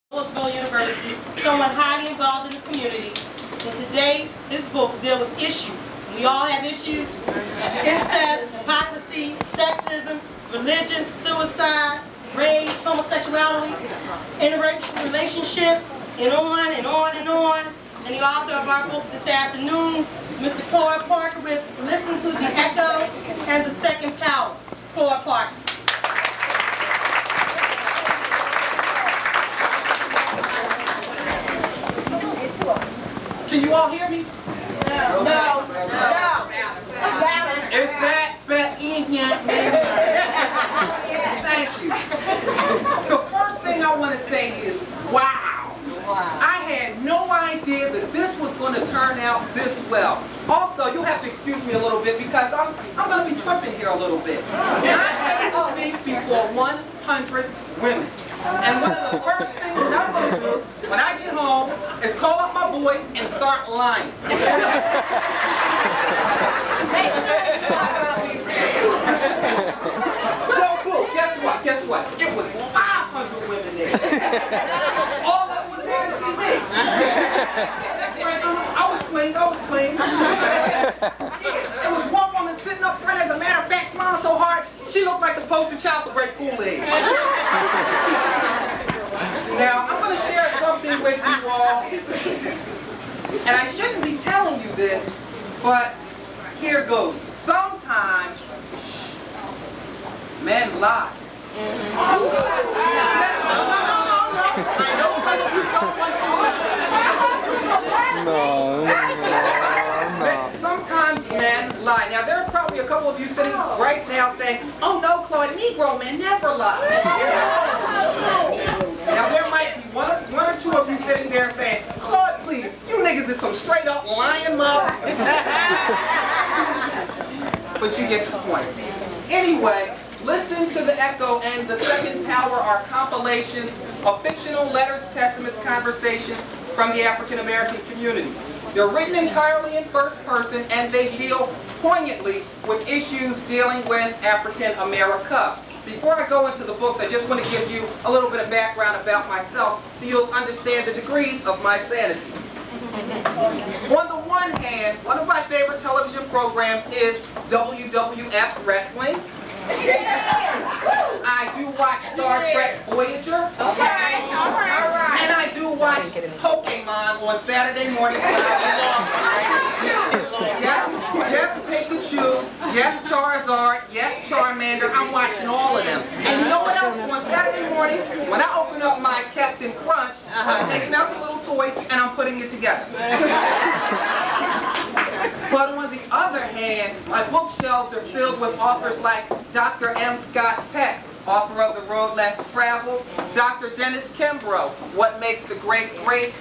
Louisville University, someone highly involved in the community. And today, his books deal with issues. We all have issues. Incest, hypocrisy, sexism, religion, suicide, race, homosexuality, interracial relationships, and on and on and on. And the author of our book this afternoon, Mr. Claude Parker, with Listen to the Echo and the Second Power. Claude Parker. Can you all hear me? No. Is that back in here? Thank you. The first thing I want to say is, wow. I had no idea that this was going to turn out this well. Also, you'll have to excuse me a little bit because I'm going to be tripping here a little bit. And I have to speak before 100 women. And one of the first things that I'm going to do when I get home is call up my boys and start lying. Yo, boo, guess what? It was 500 women there. All of them was there to see me. That's right, I was clean. Yeah, there was one woman sitting up front, as a matter of fact, smiling so hard, she looked like the poster child for Great Kool-Aid. Now, I'm going to share something with you all, and I shouldn't be telling you this, but here goes. Sometimes men lie. No. I know some of you don't want to. Sometimes men lie. Now, there are probably a couple of you sitting right now saying, "Oh no, Claude, Negro men never lie." Now, there might be one or two of you sitting there saying, "Claude, please, you niggas is some straight up lying mother." But you get the point. Anyway, Listen to the Echo and the Second Power are compilations of fictional letters, testaments, conversations from the African American community. They're written entirely in first person, and they deal poignantly with issues dealing with African America. Before I go into the books, I just want to give you a little bit of background about myself so you'll understand the degrees of my sanity. On the one hand, one of my favorite television programs is WWF Wrestling. I do watch Star Trek Voyager. And I do watch Pokemon on Saturday mornings. Yes, Pikachu. Yes, Charizard. Yes, Charmander. I'm watching all of them. And you know what else? On Saturday morning, when I open up my Captain Crunch, I'm taking out the little toy and I'm putting it together. But on the other hand, my bookshelves are filled with authors like Dr. M. Scott Peck, author of The Road Less Traveled, Dr. Dennis Kimbrough, What Makes the Great Great,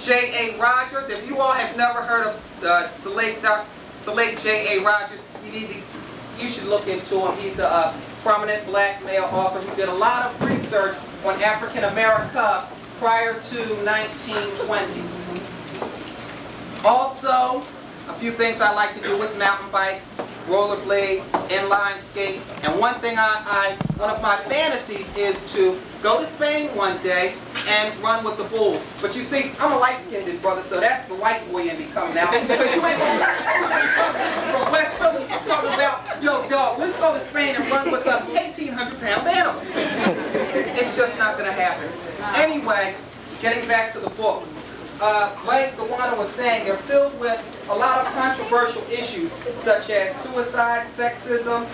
J.A. Rogers. If you all have never heard of the late J.A. Rogers, you should look into him. He's a prominent black male author who did a lot of research on African America prior to 1920. Also, a few things I like to do is mountain bike, rollerblade, inline skate, and one of my fantasies is to go to Spain one day and run with the bulls. But you see, I'm a light-skinned brother, so that's the white boy in me coming out. Because you ain't from West Philly talking about, yo, dog, let's go to Spain and run with a 1,800-pound animal. It's just not going to happen. Anyway, getting back to the books. Like the one I was saying, they're filled with a lot of controversial issues such as suicide, sexism,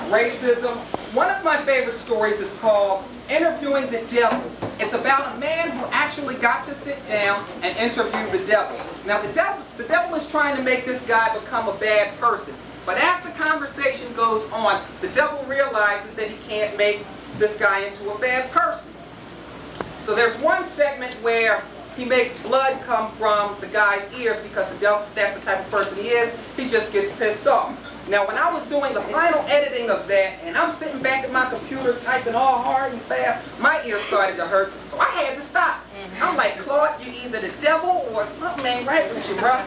racism. One of my favorite stories is called Interviewing the Devil. It's about a man who actually got to sit down and interview the devil. Now the devil is trying to make this guy become a bad person. But as the conversation goes on, the devil realizes that he can't make this guy into a bad person. So there's one segment where he makes blood come from the guy's ears because the devil, that's the type of person he is. He just gets pissed off. Now, when I was doing the final editing of that, and I'm sitting back at my computer typing all hard and fast, my ears started to hurt, so I had to stop. I'm like, Claude, you either the devil or something ain't right with you, bro.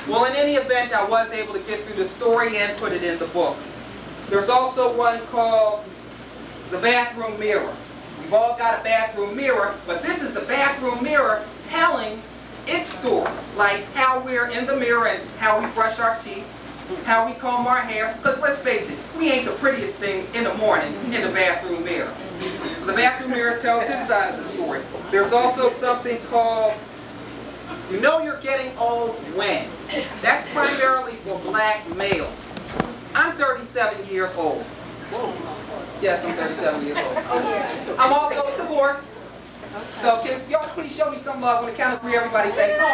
Well, in any event, I was able to get through the story and put it in the book. There's also one called The Bathroom Mirror. We've all got a bathroom mirror, but this is the bathroom bathroom mirror telling its story, like how we're in the mirror and how we brush our teeth, how we comb our hair, because let's face it, we ain't the prettiest things in the morning in the bathroom mirror. So the bathroom mirror tells his side of the story. There's also something called, you know you're getting old when. That's primarily for black males. I'm 37 years old. Yes, I'm 37 years old. I'm also divorced. So can y'all please show me some love? On the count of 3, everybody say, "Aww."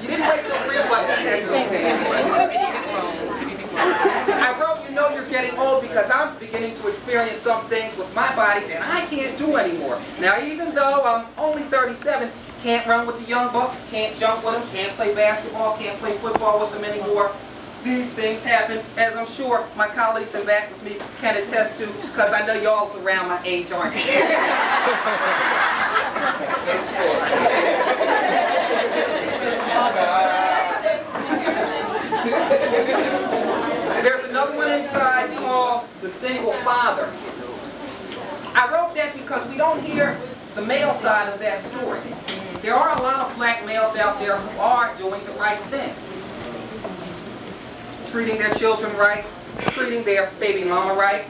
You didn't wait till 3, but that's okay. I wrote, you know you're getting old because I'm beginning to experience some things with my body that I can't do anymore. Now, even though I'm only 37, can't run with the young bucks, can't jump with them, can't play basketball, can't play football with them anymore. These things happen, as I'm sure my colleagues in back with me can attest to, because I know y'all's around my age, aren't you? There's another one inside called The Single Father. I wrote that because we don't hear the male side of that story. There are a lot of black males out there who are doing the right thing. Treating their children right, treating their baby mama right.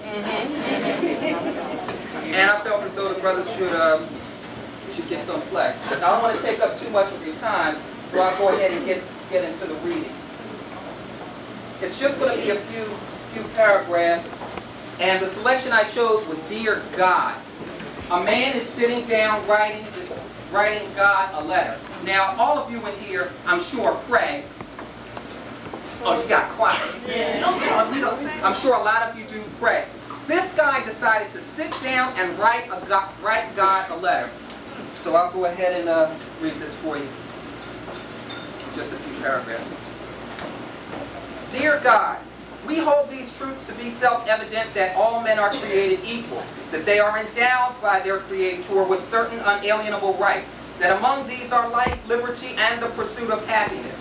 And I felt as though the brothers should get some flack. But I don't want to take up too much of your time, so I'll go ahead and get into the reading. It's just going to be a few paragraphs, and the selection I chose was Dear God. A man is sitting down writing God a letter. Now, all of you in here, I'm sure, pray. Oh, you got quiet. I'm sure a lot of you do pray. This guy decided to sit down and write God a letter. So I'll go ahead and read this for you. Just a few paragraphs. Dear God, we hold these truths to be self-evident that all men are created equal, that they are endowed by their Creator with certain unalienable rights, that among these are life, liberty, and the pursuit of happiness.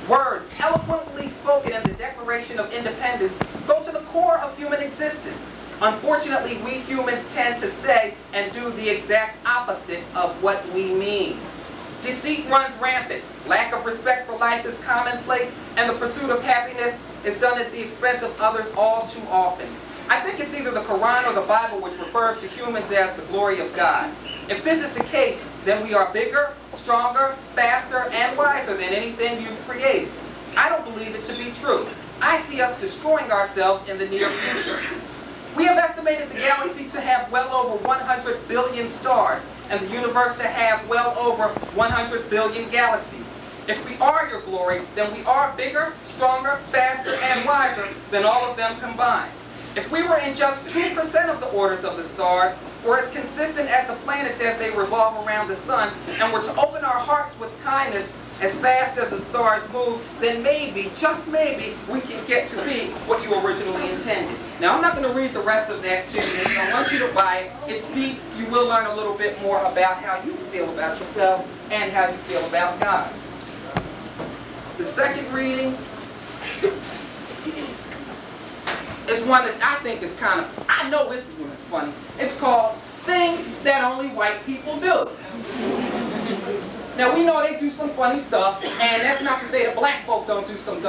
Words eloquently spoken in the Declaration of Independence go to the core of human existence. Unfortunately, we humans tend to say and do the exact opposite of what we mean. Deceit runs rampant, lack of respect for life is commonplace, and the pursuit of happiness is done at the expense of others all too often. I think it's either the Quran or the Bible which refers to humans as the glory of God. If this is the case, then we are bigger, stronger, faster, and wiser than anything you've created. I don't believe it to be true. I see us destroying ourselves in the near future. We have estimated the galaxy to have well over 100 billion stars, and the universe to have well over 100 billion galaxies. If we are your glory, then we are bigger, stronger, faster, and wiser than all of them combined. If we were in just 2% of the orders of the stars, or as consistent as the planets as they revolve around the sun, and were to open our hearts with kindness as fast as the stars move, then maybe, just maybe, we can get to be what you originally intended. Now, I'm not going to read the rest of that to you. I want you to buy it. It's deep. You will learn a little bit more about how you feel about yourself and how you feel about God. The second reading is one that I think is kind of, I know this one is funny. It's called Things That Only White People Do. Now, we know they do some funny stuff, and that's not to say that black folk don't do some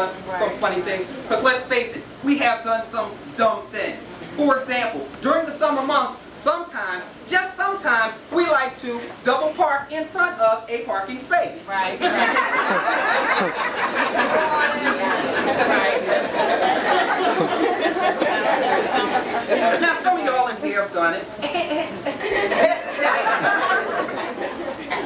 funny things, because let's face it, we have done some dumb things. For example, during the summer months, sometimes, just sometimes, we like to double park in front of a parking space. Right. Now, some of y'all in here have done it.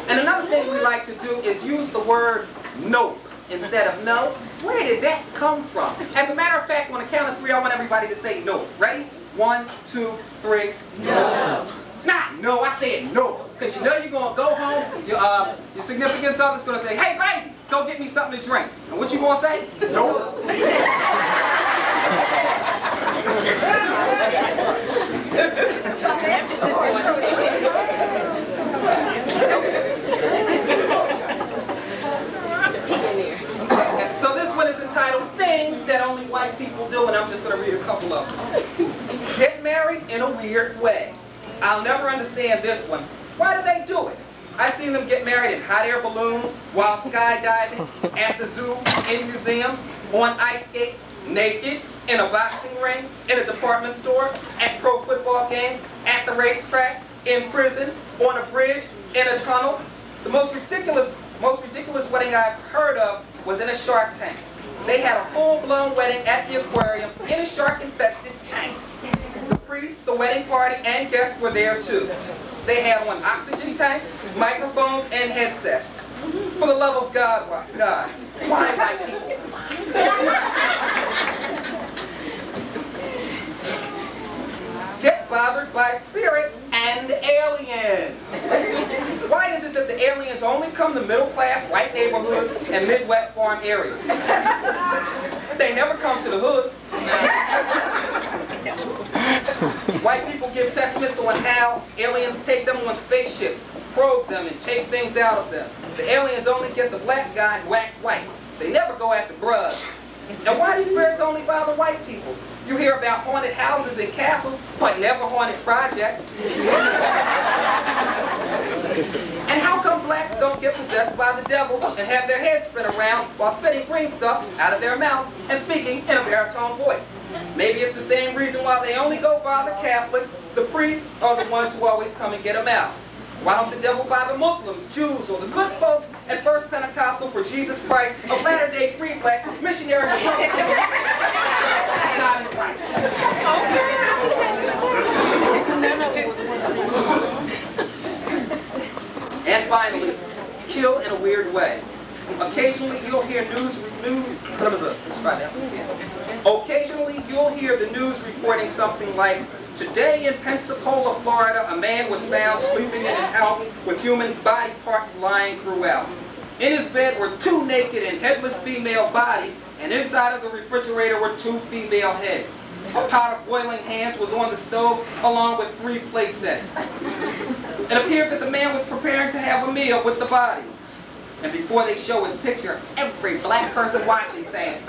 And another thing we like to do is use the word nope instead of no. Where did that come from? As a matter of fact, on the count of 3, I want everybody to say no. Ready? 1, 2, 3. No. Nah, no, I said no. Because you know you're going to go home, your significant other's going to say, hey, baby, go get me something to drink. And what you going to say? No. So this one is entitled Things That Only White People Do, and I'm just going to read a couple of them. Get married in in a weird way. I'll never understand this one. Why do they do it? I've seen them get married in hot air balloons, while skydiving, at the zoo, in museums, on ice skates, naked, in a boxing ring, in a department store, at pro football games, at the racetrack, in prison, on a bridge, in a tunnel. The most ridiculous wedding I've heard of was in a Shark Tank. They had a full-blown wedding at the aquarium in a shark-infested tank. The priest, the wedding party, and guests were there too. They had on oxygen tanks, microphones, and headsets. For the love of God, why white people? Get bothered by spirits and aliens. Why is it that the aliens only come to middle-class white neighborhoods and Midwest farm areas? They never come to the hood. White people give testaments on how aliens take them on spaceships, probe them, and take things out of them. The aliens only get the black guy and wax white. They never go after grubs. And why do spirits only bother white people? You hear about haunted houses and castles, but never haunted projects. And how come blacks don't get possessed by the devil and have their heads spin around while spitting green stuff out of their mouths and speaking in a baritone voice? Maybe it's the same reason why they only go bother Catholics. The priests are the ones who always come and get them out. Why don't the devil bother Muslims, Jews, or the good folks at First Pentecostal for Jesus Christ of Latter-day Free Blacks, missionary Republicans? And finally, kill in a weird way. Occasionally you'll hear Occasionally you'll hear the news reporting something like, today in Pensacola, Florida, a man was found sleeping in his house with human body parts lying throughout. In his bed were 2 naked and headless female bodies, and inside of the refrigerator were 2 female heads. A pot of boiling hands was on the stove, along with 3 plate sets. It appeared that the man was preparing to have a meal with the bodies. And before they show his picture, every black person watching saying,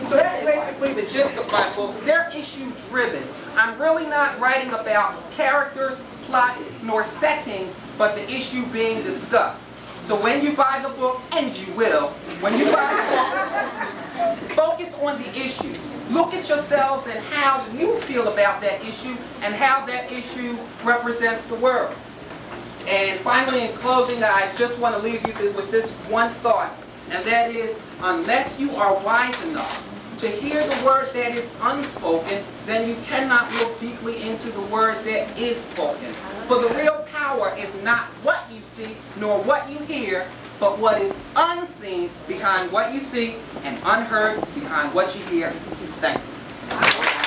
so that's basically the gist of my books. They're issue-driven. I'm really not writing about characters, plots, nor settings, but the issue being discussed. So when you buy the book, and you will, when you buy the book, focus on the issue. Look at yourselves and how you feel about that issue and how that issue represents the world. And finally, in closing, I just want to leave you with this one thought, and that is, unless you are wise enough to hear the word that is unspoken, then you cannot look deeply into the word that is spoken. For the real power is not what you see, nor what you hear, but what is unseen behind what you see and unheard behind what you hear. Thank you.